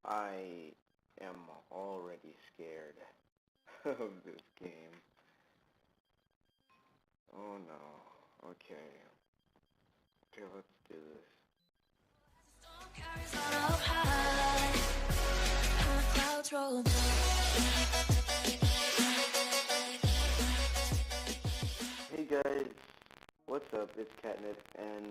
I am already scared of this game. Oh no. Okay. Okay, let's do this. Hey guys, what's up? It's Catnip, and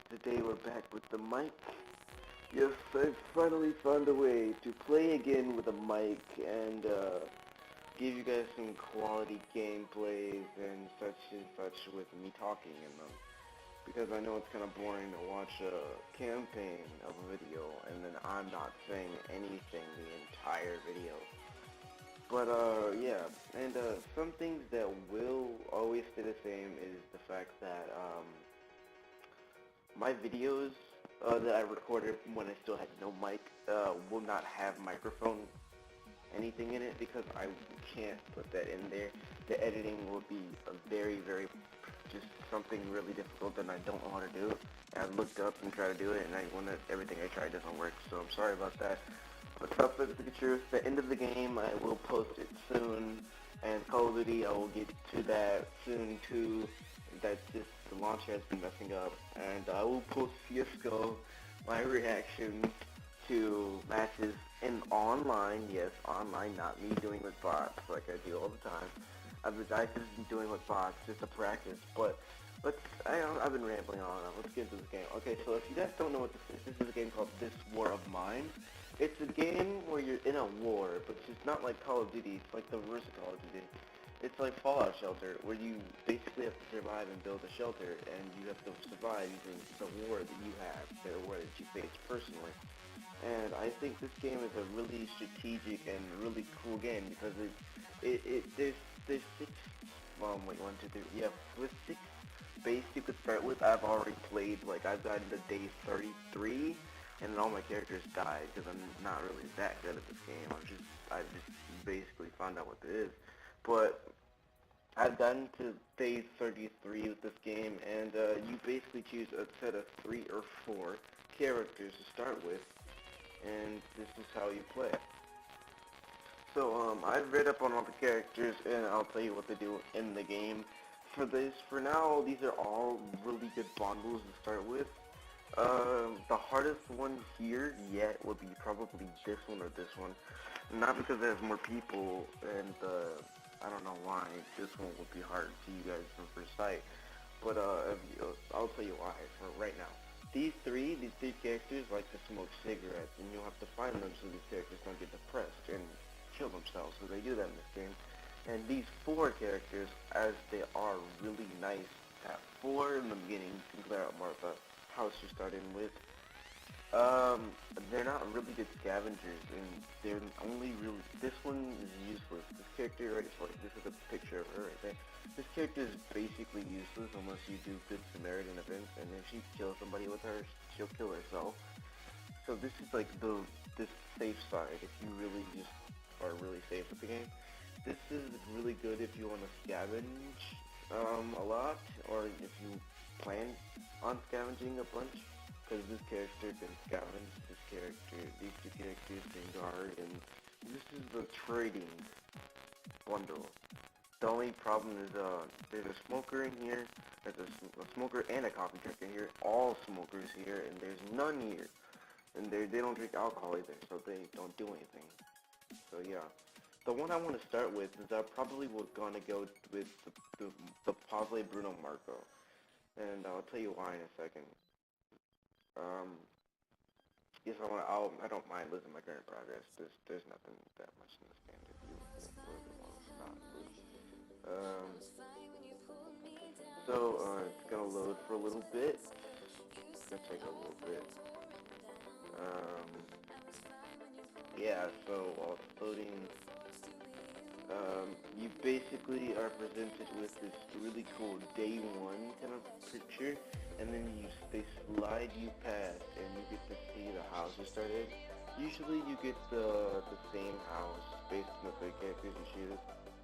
today we're back with the mic. Yes, I've finally found a way to play again with a mic and give you guys some quality gameplays and such with me talking in them. Because I know it's kind of boring to watch a campaign of a video and then I'm not saying anything the entire video. But yeah, and some things that will always stay the same is the fact that my videos that I recorded when I still had no mic will not have microphone anything in it because I can't put that in there. The editing will be a very just something really difficult that I don't know how to do. I looked up and tried to do it, and everything I tried doesn't work, so I'm sorry about that. But tough is the truth. The end of the game, I will post it soon, and Call of Duty, I will get to that soon too. That's just, the launcher has been messing up, and I will post CSGO, my reactions to matches in online, yes, online, not me doing with bots like I do all the time. I've just been doing with bots just to practice, but I've been rambling on. Let's get into this game. Okay, so if you guys don't know what this is a game called This War of Mine. It's a game where you're in a war, but it's not like Call of Duty. It's like the reverse of Call of Duty. It's like Fallout Shelter, where you basically have to survive and build a shelter, and you have to survive using the war that you have, the war that you face personally. And I think this game is a really strategic and really cool game because there's six, wait, one, two, three, yeah, with six base you could start with. I've already played, like, I've gotten to day 33, and then all my characters died because I'm not really that good at this game. I just basically found out what it is. But I've gotten to phase 33 with this game, and you basically choose a set of 3 or 4 characters to start with, and this is how you play. So I've read up on all the characters, and I'll tell you what they do in the game. For now, these are all really good bundles to start with. The hardest one here yet would be probably this one or this one. Not because there's more people, and I don't know why this one would be hard to you guys from first sight. But I'll tell you why for right now. These three characters like to smoke cigarettes, and you'll have to find them so these characters don't get depressed and kill themselves. So they do that in this game. And these 4 characters, as they are really nice at 4 in the beginning, you can clear out more of the house you're starting with. They're not really good scavengers, and they're only really, this one is useless. This character, right, sorry, this is a picture of her right there. This character is basically useless unless you do good Samaritan events, and if she kills somebody with her, she'll kill herself. So this is like this safe side, if you really just are really safe with the game. This is really good if you want to scavenge a lot, or if you plan on scavenging a bunch. Because this character can scavenge, these 2 characters can guard, and this is the trading bundle. The only problem is there's a smoker in here, there's a smoker and a coffee truck in here, all smokers here, and there's none here. And they don't drink alcohol either, so they don't do anything. So yeah. The one I want to start with is I probably was going to go with the Pavle Bruno Marco. And I'll tell you why in a second. Yes, I don't mind losing my current progress. There's nothing that much in this game that you really want to not lose. It's gonna load for a little bit. It's gonna take a little bit. Yeah, so while it's loading, you basically are presented with this really cool day 1 kind of picture, and then they slide you past, and you get to see the house you started. Usually you get the same house based on the characters you choose.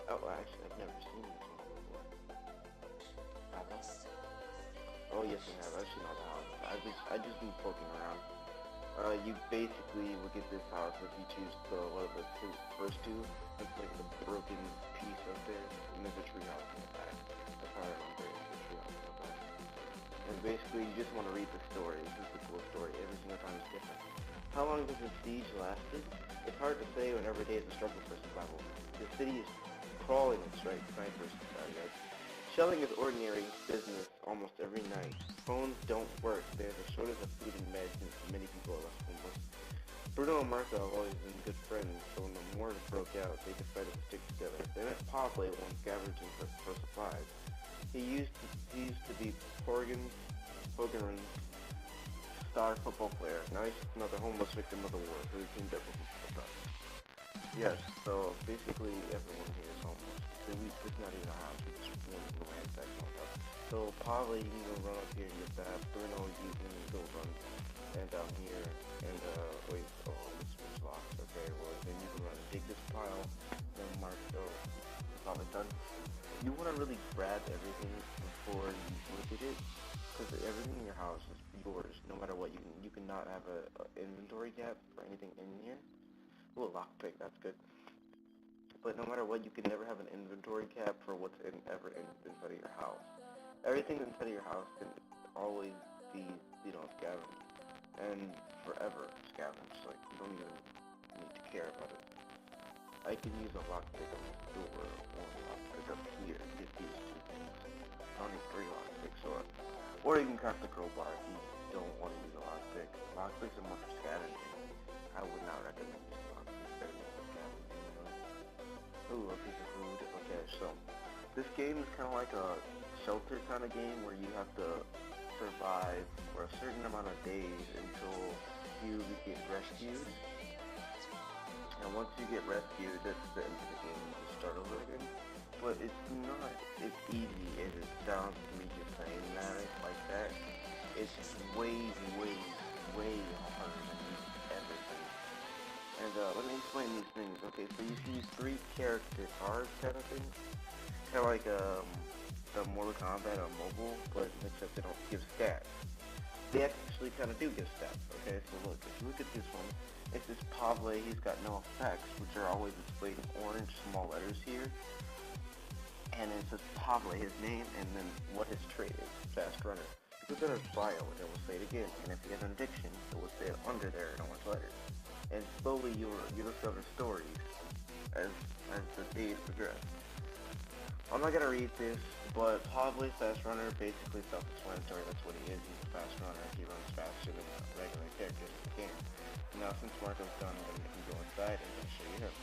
Oh, actually, I've never seen this one before. Have I? Oh, yes, I have. I've seen all the houses. I just been poking around. You basically will get this house if you choose the first two. It's like the broken piece up there, and there's a tree house in the back. That's how I remember it, the tree house in the back. And basically, you just want to read the story. This is the cool story. Every single time is different. How long does the siege lasted? It's hard to say when every day is a struggle for survival. The city is crawling with snipers, guys. Shelling is ordinary business almost every night. Phones don't work. There's a shortage of food and meds, and many people are left homeless. Bruno and Marco have always been good friends, so when the war broke out, they decided to stick together. They met Pavle when scavenging for supplies. He used to be Hogan's star football player. Now he's another homeless victim of the war who teamed up with us. Yes, so basically everyone here is homeless. It's not even a house, we just want to ransack all that. So Pavle, you can go run up here and get that. Bruno, you can go run and down here and wait, this was locked. Okay, well then you can run and dig this pile, then mark it's all done. You want to really grab everything before you look at it, because everything in your house is yours, no matter what. You cannot have a inventory gap for anything in here. Ooh, lockpick, that's good. But no matter what, you can never have an inventory cap for what's inside of your house. Everything inside of your house can always be, scavenged. And forever scavenged. Like, you don't even need to care about it. I can use a lockpick on this door, or a lockpick up here, to get these two things. I don't need 3 lockpicks, or you can craft the crowbar if you don't want to use a lockpick. Lockpicks are more for scavenging. I would not recommend using lockpicks. Better than scavenging, Ooh, a piece of food. Okay, so this game is kind of like a shelter kind of game where you have to survive for a certain amount of days until you get rescued. And once you get rescued, that's the end of the game. You start over again. But it's not as easy as it sounds to me just saying that. It's like that. It's way, way, way harder than everything. And let me explain these things. Okay, so you see these 3 character cards kind of thing. Kind of like the Mortal Kombat on mobile, but except they don't give stats. They actually kind of do give stats. Okay, so look, if you look at this one, it's this Pavle. He's got no effects, which are always displayed in orange small letters here. And it says Pavle, his name, and then what his trait is, fast runner. If you look at his bio, it will say it again. And if he has an addiction, it will say it under there in orange letters. And slowly you discover stories as the days progress. I'm not gonna read this, but Pavle, fast runner, basically self-explanatory. That's what he is. He's a fast runner. He runs faster than the regular characters in the game. Now, since Marco's done, I'm gonna go inside and show you him.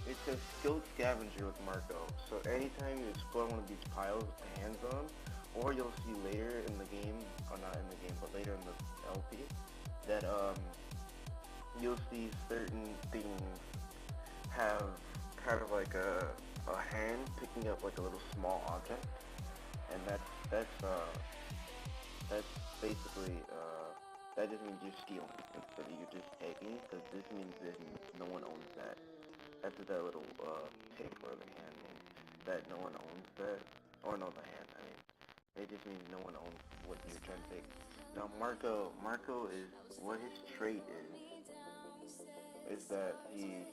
It says skilled scavenger with Marco. So anytime you explore one of these piles with your hands on, or you'll see later in the game, or not in the game, but later in the LP, that you'll see certain things have kind of like a hand picking up like a little small object, and that's basically that just means you're stealing instead of you're just taking, because this means that no one owns that. That's what that little tape or the hand means, that no one owns that, or no, the hand. I mean, it just means no one owns what you're trying to take. Now Marco is what his trait is that he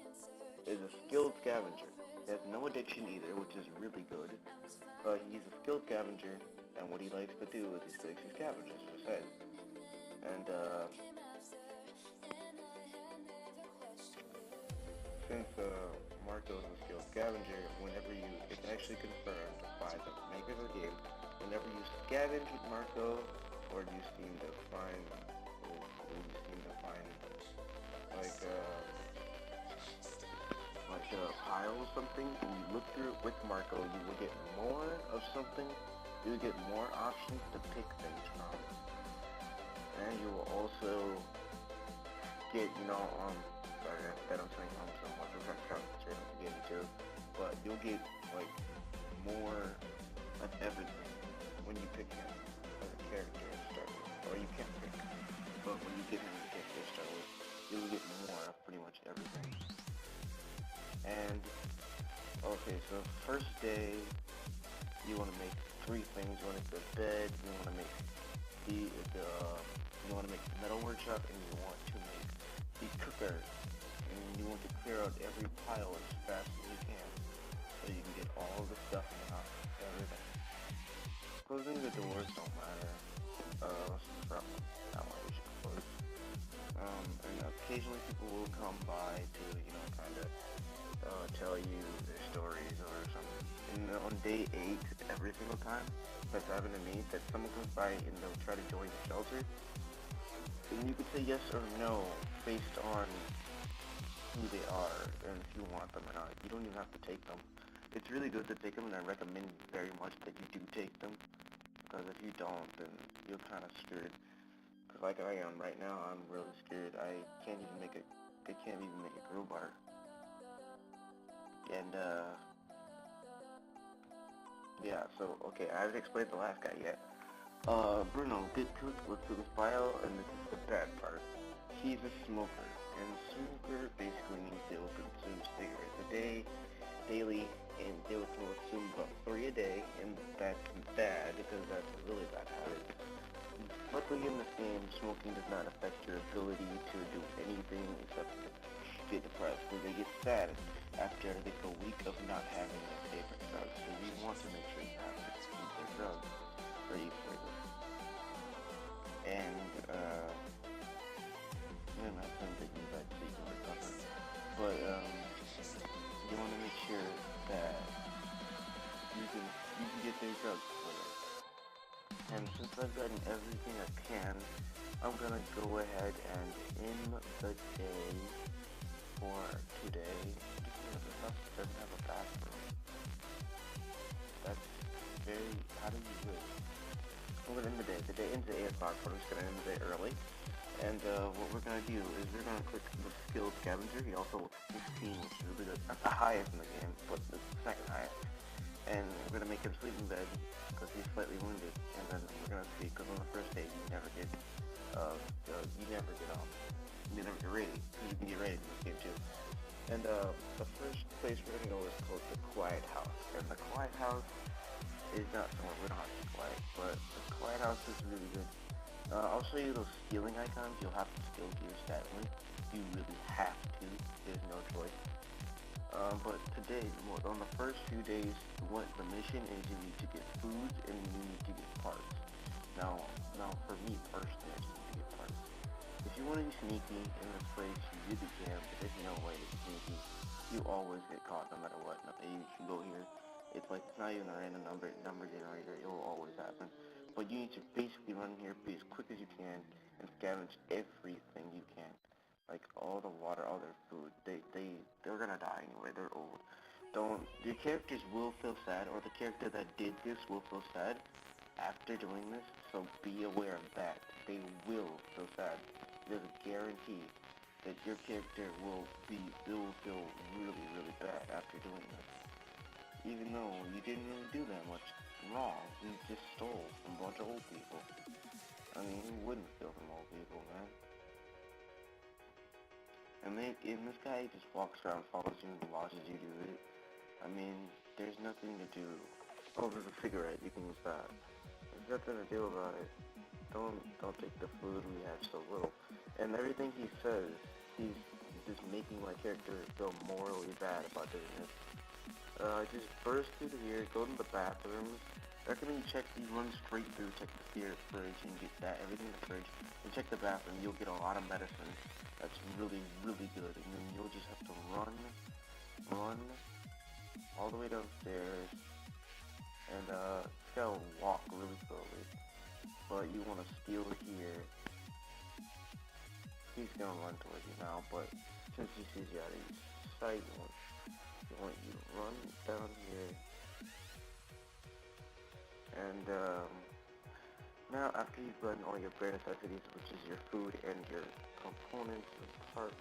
is a skilled scavenger. He has no addiction either, which is really good. He's a skilled scavenger, and what he likes to do is he likes to scavenge, as I said. And since Marco is a skilled scavenger, it's actually confirmed by the makers of the game, whenever you scavenge with Marco, or you seem to find like a pile or something, and you look through it with Marco, you will get more of something, you will get more options to pick things from. And you will also get, sorry that I'm saying so much, I'm trying to concentrate on the game too, but you'll get, like, more of everything when you pick him as a character to start with, or you can't pick him, but when you get him as a character to start with, you will get more of pretty much everything. And, okay, so first day, you want to make 3 things. You want to make the bed, you want to make the metal workshop, and you want to make every pile as fast as you can, so you can get all the stuff in the house, everything. Closing the doors don't matter, from that one we should close. And occasionally people will come by to, kind of tell you their stories or something. And on day 8, every single time, that's happened to me, that someone comes by and they'll try to join the shelter, and you can say yes or no based on who they are and if you want them or not. You don't even have to take them. It's really good to take them, and I recommend very much that you do take them, because if you don't, then you're kind of screwed. Because like I am right now, I'm really scared. I can't even make a crowbar. And, yeah, so, okay, I haven't explained the last guy yet. Bruno, let's do this bio, and this is the bad part. He's a smoker, and smoker basically means they will consume cigarettes a day, daily, and they will consume about 3 a day, and that's bad, because that's a really bad habit. Luckily in this game, smoking does not affect your ability to do anything except get depressed, because they get sad after like a week of not having their favorite drugs. So you want to make sure you have to keep their drugs free for them. And, that's something that you can recover. But, you want to make sure that you can get their drugs for them. And since I've gotten everything I can, I'm gonna go ahead and end the day for today. This house doesn't have a bathroom. That's very, how do you do it? I'm gonna end the day. The day ends at 8 o'clock, but I'm just gonna end the day early. And what we're gonna do is we're gonna click the skill scavenger. He also 16, which is really good. Not the highest in the game, but the second highest. And we're gonna make him sleep in bed because he's slightly wounded. And then we're gonna see, because on the first day you never get rated, because you can get rated in this game too. And the first place we're gonna go is called the Quiet House. And the Quiet House is not somewhere we don't have to be quiet, but the Quiet House is really good. I'll show you those stealing icons. You'll have to steal to your stat link. You really have to. There's no choice. But today, on the first few days, what the mission is, you need to get food and you need to get parts. Now for me personally, I just need to get parts. If you want to be sneaky in this place, you really can, but there's no way to be sneaky. You always get caught no matter what. You can go here. It's like, it's not even a random number generator. It will always happen. But you need to basically run here, be as quick as you can, and scavenge everything you can. Like all the water, all their food. They're gonna die anyway. They're old. Your characters will feel sad, or the character that did this will feel sad after doing this. So be aware of that. They will feel sad. There's a guarantee that your character will feel really, really bad after doing this. Even though you didn't really do that much wrong, you just stole from a bunch of old people. I mean, who wouldn't steal from old people, man? And this guy just walks around, follows you, and watches you do it. I mean, there's nothing to do. Oh, there's a cigarette. You can use that. There's nothing to do about it. Don't take the food. We have so little. And everything he says, he's just making my character feel morally bad about doing this. Just burst through here, go to the bathrooms. I recommend you run straight through, check the fridge, and get everything in the fridge, and check the bathroom. You'll get a lot of medicine. That's really, really good. And then you'll just have to run all the way downstairs, and you gotta walk really slowly. But you want to steal here. He's gonna run towards you now, but since he sees you out of his sight, I want you to run down here, and now after you've gotten all your bare necessities, which is your food and your components and parts,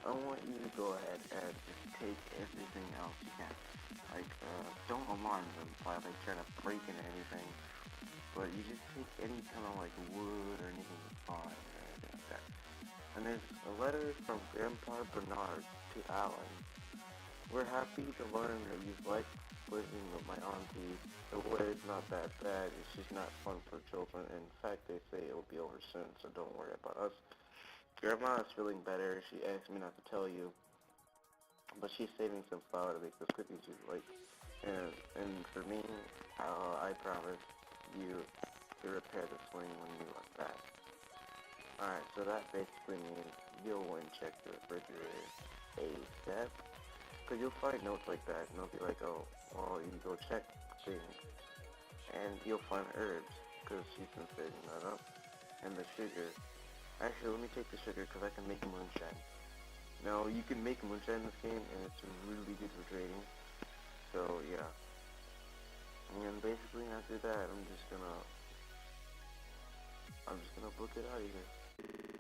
I want you to go ahead and just take everything else you can. Like, don't alarm them by like trying to break into anything, but you just take any kind of like wood or anything that's fine or anything like that. And there's a letter from Grandpa Bernard to Alan. We're happy to learn that you like living with my auntie. The weather's not that bad, it's just not fun for children. In fact, they say it will be over soon, so don't worry about us. Grandma is feeling better. She asked me not to tell you. but she's saving some flour to make those cookies you like. And for me, I promise you to repair the swing when you are back. Alright, so that basically means you'll go and check the refrigerator ASAP. Because you'll find notes like that, and they'll be like, oh, well, you go check things. And you'll find herbs, because she's been saving that up. And the sugar. Actually, let me take the sugar, because I can make moonshine. Now, you can make moonshine in this game, and it's really good for trading. So, yeah. And basically, after that, I'm just gonna book it out of here.